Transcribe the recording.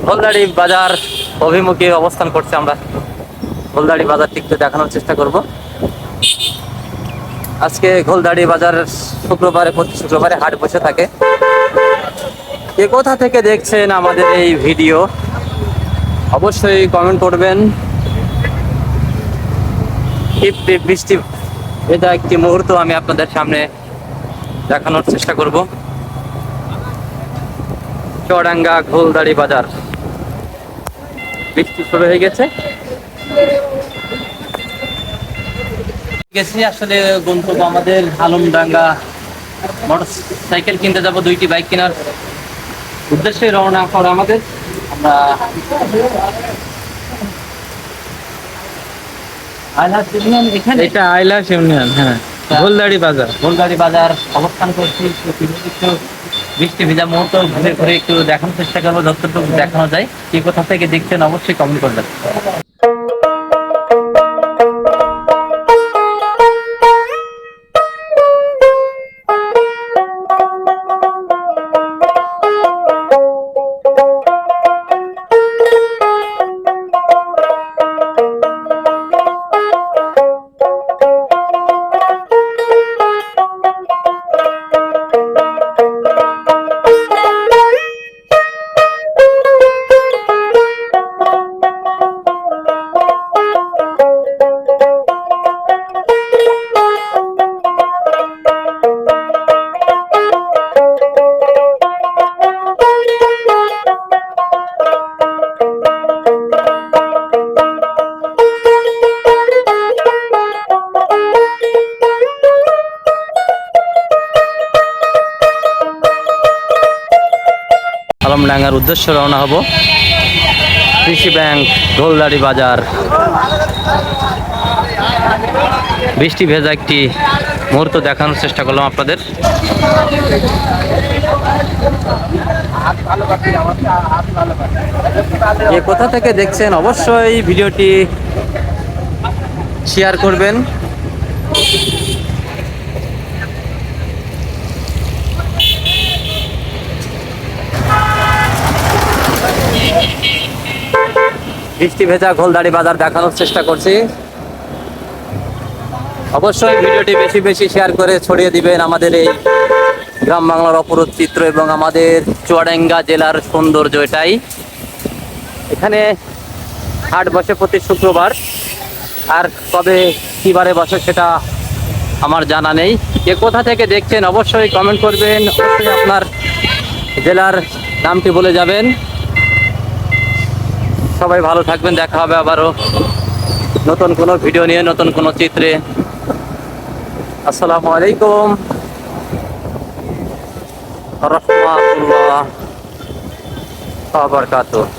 গোলদাড়ি বাজার অভিমুখে অবস্থান করছে। আমরা গোলদাড়ি বাজারটি একটু দেখানোর চেষ্টা করব। আজকে গোলদাড়ি বাজার শুক্রবারে, প্রতি শুক্রবারে হাট বসে থাকে। কে কোথা থেকে দেখছেন আমাদের এই ভিডিও অবশ্যই কমেন্ট করবেন। বৃষ্টি ভেজা একটি মুহূর্ত আমি আপনাদের সামনে দেখানোর চেষ্টা করব। চুয়াডাঙ্গা গোলদাড়ি বাজার, বৃষ্টি শুরু হয়ে গেছে। আসলে গন্তব্য আমাদের আলমডাঙ্গা। মোটর সাইকেল কিনতে যাব, দুইটি বাইক কেনার উদ্দেশ্যে রওনা করা আমাদের। আমরা এটা আইলাস ইউনিয়ন, হ্যাঁ, গোলদাড়ি বাজার। গোলদাড়ি বাজার অবস্থান করছি। একটু বৃষ্টি ভেজা মুহূর্ত ঘুরে ঘুরে একটু দেখানোর চেষ্টা করবো, যতটুকু দেখানো যায়। কি কোথা থেকে দেখছেন অবশ্যই কমেন্ট করবেন। আলমডাঙ্গার উদ্দেশ্যে রওনা হব। কৃষি ব্যাংক, গোলদাড়ি বাজার। বৃষ্টি ভেজা একটি মুহূর্ত দেখানোর চেষ্টা করলাম আপনাদের। কোথা থেকে দেখছেন অবশ্যই ভিডিওটি শেয়ার করবেন। বৃষ্টি ভেজা গোলদাড়ি বাজার দেখানোর চেষ্টা করছি। অবশ্যই ভিডিওটি বেশি বেশি শেয়ার করে ছড়িয়ে দিবেন আমাদের এই গ্রাম বাংলার অপরূপ চিত্র এবং আমাদের চুয়াডাঙ্গা জেলার সৌন্দর্য এটাই। এখানে হাট বসে প্রতি শুক্রবার, আর কবে কী বারে বসে সেটা আমার জানা নেই। কে কোথা থেকে দেখছেন অবশ্যই কমেন্ট করবেন। অবশ্যই আপনার জেলার নামটি বলে যাবেন। সবাই ভালো থাকবেন, দেখা হবে আবারও নতুন কোনো ভিডিও নিয়ে, নতুন কোনো চিত্রে। আসসালামু আলাইকুম রাহমাতুল্লাহ ওয়া বারাকাতুহু।